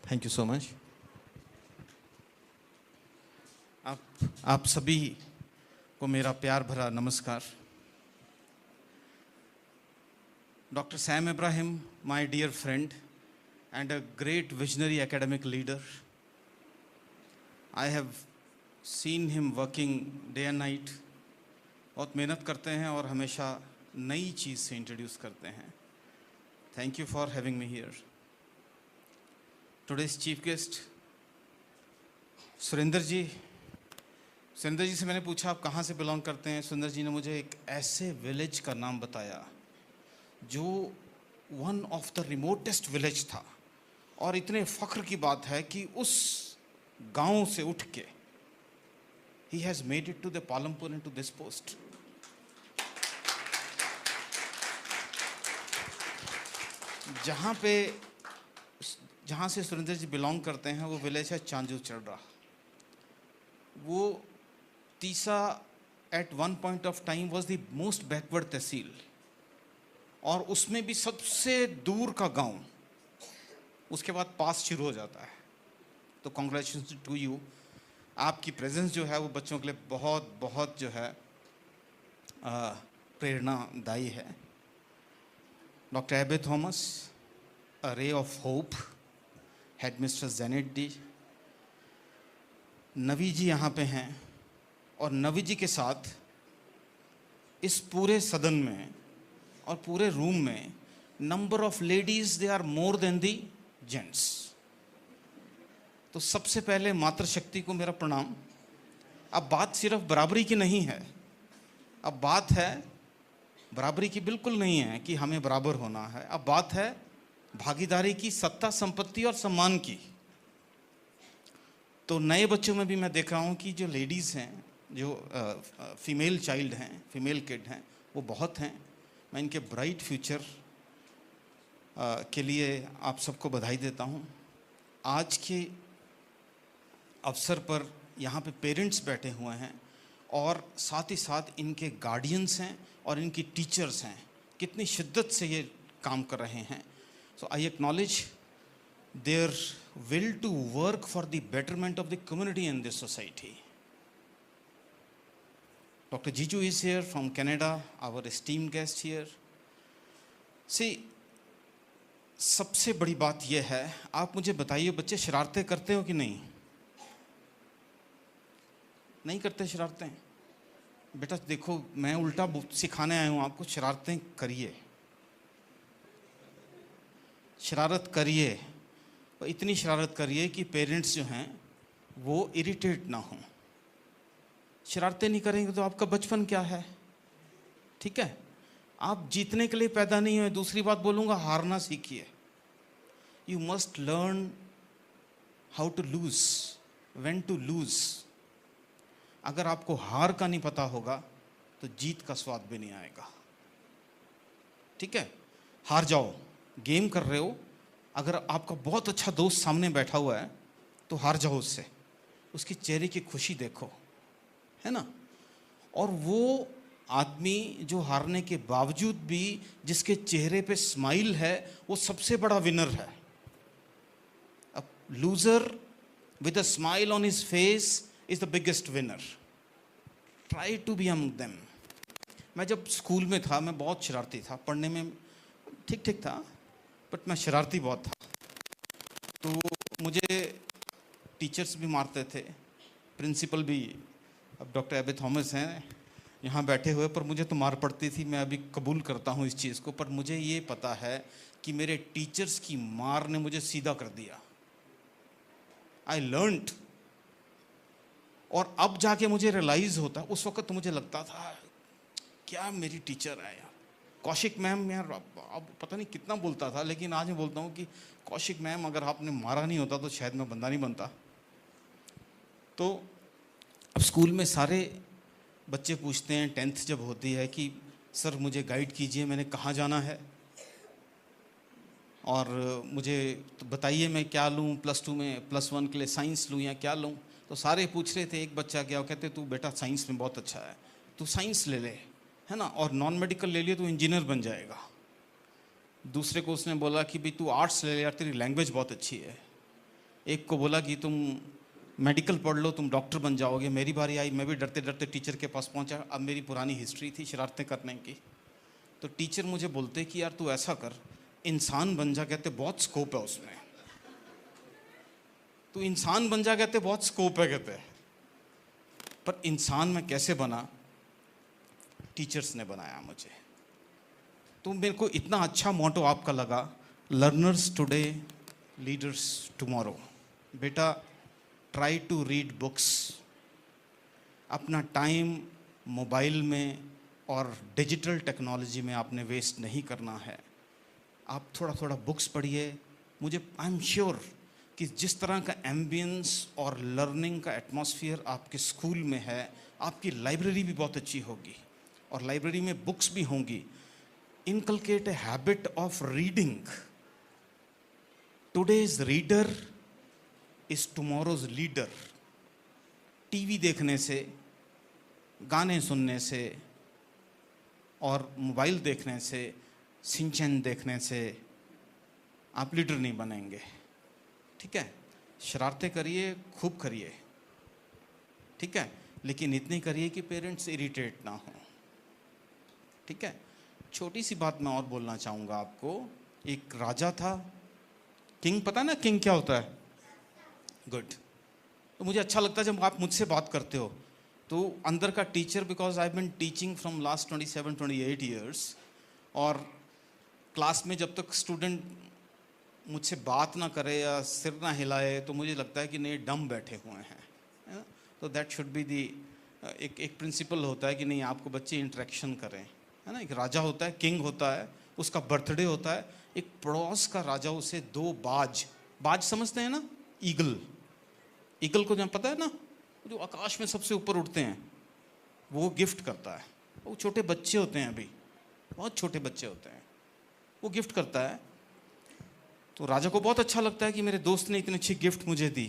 Thank you so much. आप सभी को मेरा प्यार भरा नमस्कार। Doctor Sam Ibrahim, my dear friend and a great visionary academic leader. I have seen him working day and night. बहुत मेहनत करते हैं और हमेशा नई चीज़ से इंट्रोड्यूस करते हैं। Thank you for having me here. Today's chief guest, Surendra जी। सुरेंद्र जी से मैंने पूछा आप कहाँ से बिलोंग करते हैं। सुरेंद्र जी ने मुझे एक ऐसे विलेज का नाम बताया जो one of the remotest village था, और इतने फ़ख्र की बात है कि उस गांव से उठ के ही has made it to the Palampur and to this post. जहाँ से सुरेंद्र जी बिलोंग करते हैं वो विलेज है चांजू चढ़ा। वो तीसा at one point of time was the most backward tehsil, और उसमें भी सबसे दूर का गांव। उसके बाद पास शुरू हो जाता है। तो कॉन्ग्रेचुलेशन टू यू। आपकी प्रेजेंस जो है वो बच्चों के लिए बहुत बहुत जो है प्रेरणादायी है। डॉक्टर एबे Thomas, a ray of hope, head mister Janet D. Navi ji यहाँ पे हैं, और नवी जी के साथ इस पूरे सदन में और पूरे रूम में number of ladies they are more than the gents. तो सबसे पहले मातृशक्ति को मेरा प्रणाम। अब बात सिर्फ बराबरी की नहीं है, अब बात है बराबरी की बिल्कुल नहीं है कि हमें बराबर होना है। अब बात है भागीदारी की, सत्ता, संपत्ति और सम्मान की। तो नए बच्चों में भी मैं देख रहा हूँ कि जो लेडीज़ हैं, जो फीमेल चाइल्ड हैं, फीमेल किड हैं, वो बहुत हैं। मैं इनके ब्राइट फ्यूचर के लिए आप सबको बधाई देता हूँ। आज के अवसर पर यहाँ पे पेरेंट्स बैठे हुए हैं, और साथ ही साथ इनके गार्डियंस हैं और इनकी टीचर्स हैं। कितनी शिद्दत से ये काम कर रहे हैं। So I acknowledge their will to work for the betterment of the community in this society. Dr. Jiju is here from Canada, our esteemed guest here. See, सबसे बड़ी बात यह है, आप मुझे बताइए बच्चे शरारतें करते हो कि नहीं? नहीं करते शरारतें? बेटा देखो, मैं उल्टा सिखाने आया हूँ आपको, शरारतें करिए, शरारत करिए, और इतनी शरारत करिए कि पेरेंट्स जो हैं वो इरिटेट ना हों। शरारतें नहीं करेंगे तो आपका बचपन क्या है? ठीक है, आप जीतने के लिए पैदा नहीं हुए। दूसरी बात बोलूँगा, हारना सीखिए। You must learn how to lose, when to lose. अगर आपको हार का नहीं पता होगा तो जीत का स्वाद भी नहीं आएगा। ठीक है, हार जाओ, गेम कर रहे हो, अगर आपका बहुत अच्छा दोस्त सामने बैठा हुआ है तो हार जाओ उससे, उसके चेहरे की खुशी देखो, है ना। और वो आदमी जो हारने के बावजूद भी जिसके चेहरे पे स्माइल है, वो सबसे बड़ा विनर है। अब loser with a smile on his face is the biggest winner. Try to be among them. मैं जब स्कूल में था, मैं बहुत शरारती था। पढ़ने में ठीक ठीक था, बट मैं शरारती बहुत था। तो मुझे टीचर्स भी मारते थे, प्रिंसिपल भी। अब डॉक्टर एबे थॉमस हैं यहाँ बैठे हुए, पर मुझे तो मार पड़ती थी। मैं अभी कबूल करता हूँ इस चीज़ को, पर मुझे ये पता है कि मेरे टीचर्स की मार ने मुझे सीधा कर दिया। I learned. और अब जाके मुझे रियलाइज़ होता, उस वक्त तो मुझे लगता था क्या मेरी टीचर है यार, कौशिक मैम यार। अब पता नहीं कितना बोलता था, लेकिन आज मैं बोलता हूँ कि कौशिक मैम, अगर आपने मारा नहीं होता तो शायद मैं बंदा नहीं बनता। तो अब स्कूल में सारे बच्चे पूछते हैं, 10th जब होती है, कि सर मुझे गाइड कीजिए, मैंने कहाँ जाना है, और मुझे तो बताइए मैं क्या लूँ, +2 में +1 के लिए साइंस लूँ या क्या लूँ। तो सारे पूछ रहे थे। एक बच्चा गया, वो कहते तू बेटा साइंस में बहुत अच्छा है, तू साइंस ले ले, है ना, और नॉन मेडिकल ले लिए तो इंजीनियर बन जाएगा। दूसरे को उसने बोला कि भाई तू आर्ट्स ले ले यार, तेरी लैंग्वेज बहुत अच्छी है। एक को बोला कि तुम मेडिकल पढ़ लो, तुम डॉक्टर बन जाओगे। मेरी बारी आई, मैं भी डरते डरते टीचर के पास पहुंचा। अब मेरी पुरानी हिस्ट्री थी शरारतें करने की। तो टीचर मुझे बोलते कि यार तू ऐसा कर, इंसान बन जा, कहते बहुत स्कोप है उसमें। तू इंसान बन जा, कहते बहुत स्कोप है, कहते। पर इंसान में कैसे बना? टीचर्स ने बनाया मुझे। तो मेरे को इतना अच्छा मोटो आपका लगा, लर्नर्स टुडे लीडर्स टुमारो। बेटा ट्राई टू रीड बुक्स। अपना टाइम मोबाइल में और डिजिटल टेक्नोलॉजी में आपने वेस्ट नहीं करना है। आप थोड़ा थोड़ा बुक्स पढ़िए। मुझे आई एम श्योर कि जिस तरह का एम्बियंस और लर्निंग का एटमॉस्फेयर आपके स्कूल में है, आपकी लाइब्रेरी भी बहुत अच्छी होगी और लाइब्रेरी में बुक्स भी होंगी। Inculcate a habit of reading. Today's reader is tomorrow's leader. TV देखने से, गाने सुनने से और मोबाइल देखने से, सिंचन देखने से आप लीडर नहीं बनेंगे। ठीक है, शरारतें करिए, खूब करिए, ठीक है, लेकिन इतनी करिए कि पेरेंट्स इरिटेट ना हो। ठीक है। छोटी सी बात मैं और बोलना चाहूँगा आपको। एक राजा था, किंग, पता है ना किंग क्या होता है? गुड। तो मुझे अच्छा लगता है जब आप मुझसे बात करते हो तो अंदर का teacher, because I been teaching from last 27-28 years, और क्लास में जब तक स्टूडेंट मुझसे बात ना करे या सिर ना हिलाए तो मुझे लगता है कि नहीं, डम बैठे हुए हैं, है ना? तो दैट शुड बी दी, एक प्रिंसिपल होता है कि नहीं, आपको बच्चे इंटरेक्शन करें, है ना? एक राजा होता है, किंग होता है, उसका बर्थडे होता है। एक पड़ोस का राजा उसे 2 बाज, बाज समझते हैं ना, ईगल, ईगल को जब पता है ना, जो आकाश में सबसे ऊपर उड़ते हैं, वो गिफ्ट करता है। वो छोटे बच्चे होते हैं, अभी बहुत छोटे बच्चे होते हैं, वो गिफ्ट करता है। तो राजा को बहुत अच्छा लगता है कि मेरे दोस्त ने इतनी अच्छी गिफ्ट मुझे दी।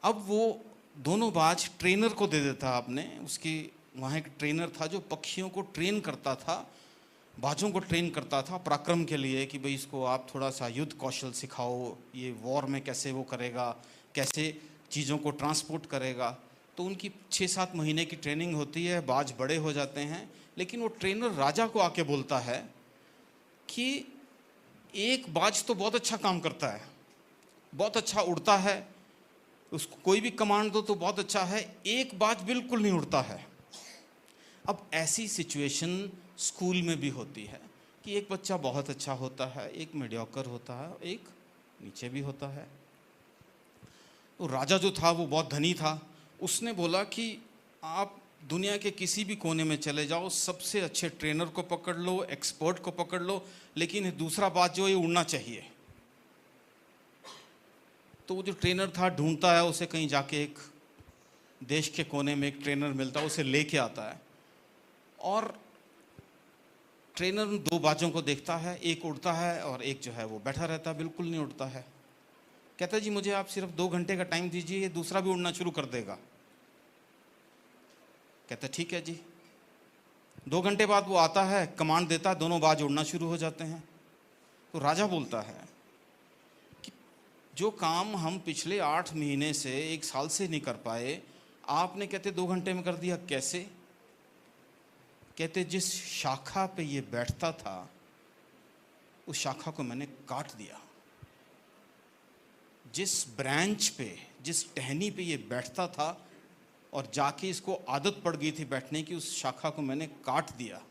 अब वो दोनों बाज ट्रेनर को दे देता अपने, उसकी वहाँ एक ट्रेनर था जो पक्षियों को ट्रेन करता था, बाजों को ट्रेन करता था पराक्रम के लिए, कि भाई इसको आप थोड़ा सा युद्ध कौशल सिखाओ, ये वॉर में कैसे वो करेगा, कैसे चीज़ों को ट्रांसपोर्ट करेगा। तो उनकी 6-7 महीने की ट्रेनिंग होती है, बाज बड़े हो जाते हैं। लेकिन वो ट्रेनर राजा को आके बोलता है कि एक बाज तो बहुत अच्छा काम करता है, बहुत अच्छा उड़ता है, उसको कोई भी कमांड दो तो बहुत अच्छा है, एक बाज बिल्कुल नहीं उड़ता है। अब ऐसी सिचुएशन स्कूल में भी होती है कि एक बच्चा बहुत अच्छा होता है, एक मीडियोकर होता है, एक नीचे भी होता है। तो राजा जो था वो बहुत धनी था, उसने बोला कि आप दुनिया के किसी भी कोने में चले जाओ, सबसे अच्छे ट्रेनर को पकड़ लो, एक्सपर्ट को पकड़ लो, लेकिन दूसरा बात जो है उड़ना चाहिए। तो वो जो ट्रेनर था ढूंढता है उसे, कहीं जाके एक देश के कोने में एक ट्रेनर मिलता है, उसे लेके आता है, और ट्रेनर 2 बाजों को देखता है, एक उड़ता है और एक जो है वो बैठा रहता है, बिल्कुल नहीं उड़ता है। कहता है जी मुझे आप सिर्फ 2 घंटे का टाइम दीजिए, ये दूसरा भी उड़ना शुरू कर देगा। कहता है ठीक है जी। 2 घंटे बाद वो आता है, कमांड देता है, दोनों बाज उड़ना शुरू हो जाते हैं। तो राजा बोलता है कि जो काम हम पिछले 8 महीने से, 1 साल से नहीं कर पाए, आपने कहते 2 घंटे में कर दिया, कैसे? कहते जिस शाखा पे ये बैठता था उस शाखा को मैंने काट दिया, जिस ब्रांच पे, जिस टहनी पे ये बैठता था और जाके इसको आदत पड़ गई थी बैठने की, उस शाखा को मैंने काट दिया।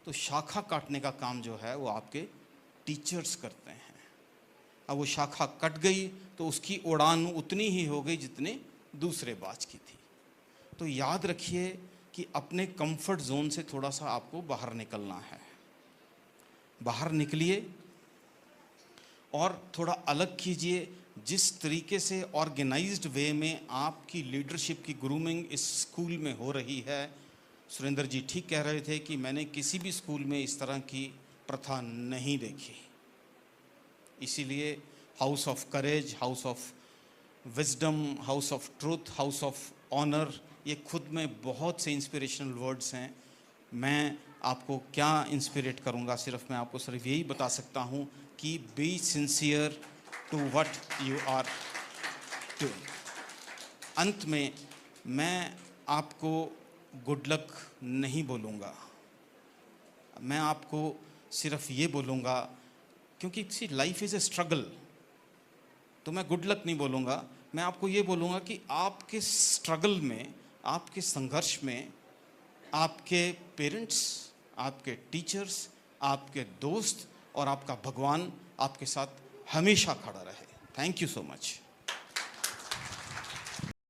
तो शाखा काटने का काम जो है वो आपके टीचर्स करते हैं। अब वो शाखा कट गई तो उसकी उड़ान उतनी ही हो गई जितने दूसरे बाज की थी। तो याद रखिए कि अपने कंफर्ट जोन से थोड़ा सा आपको बाहर निकलना है। बाहर निकलिए और थोड़ा अलग कीजिए। जिस तरीके से ऑर्गेनाइज्ड वे में आपकी लीडरशिप की ग्रूमिंग इस स्कूल में हो रही है, सुरेंद्र जी ठीक कह रहे थे कि मैंने किसी भी स्कूल में इस तरह की प्रथा नहीं देखी। इसीलिए house of courage, house of wisdom, house of truth, house of honour, ये खुद में बहुत से इंस्पिरेशनल वर्ड्स हैं। मैं आपको क्या इंस्पिरेट करूंगा, सिर्फ मैं आपको सिर्फ यही बता सकता हूं कि be sincere, to what you are doing. अंत में मैं आपको गुड लक नहीं बोलूँगा, मैं आपको सिर्फ ये बोलूँगा, क्योंकि सी लाइफ इज़ ए स्ट्रगल, तो मैं गुड लक नहीं बोलूँगा, मैं आपको ये बोलूँगा कि आपके स्ट्रगल में, आपके संघर्ष में आपके पेरेंट्स, आपके टीचर्स, आपके दोस्त और आपका भगवान आपके साथ हमेशा खड़ा रहे। Thank you so much.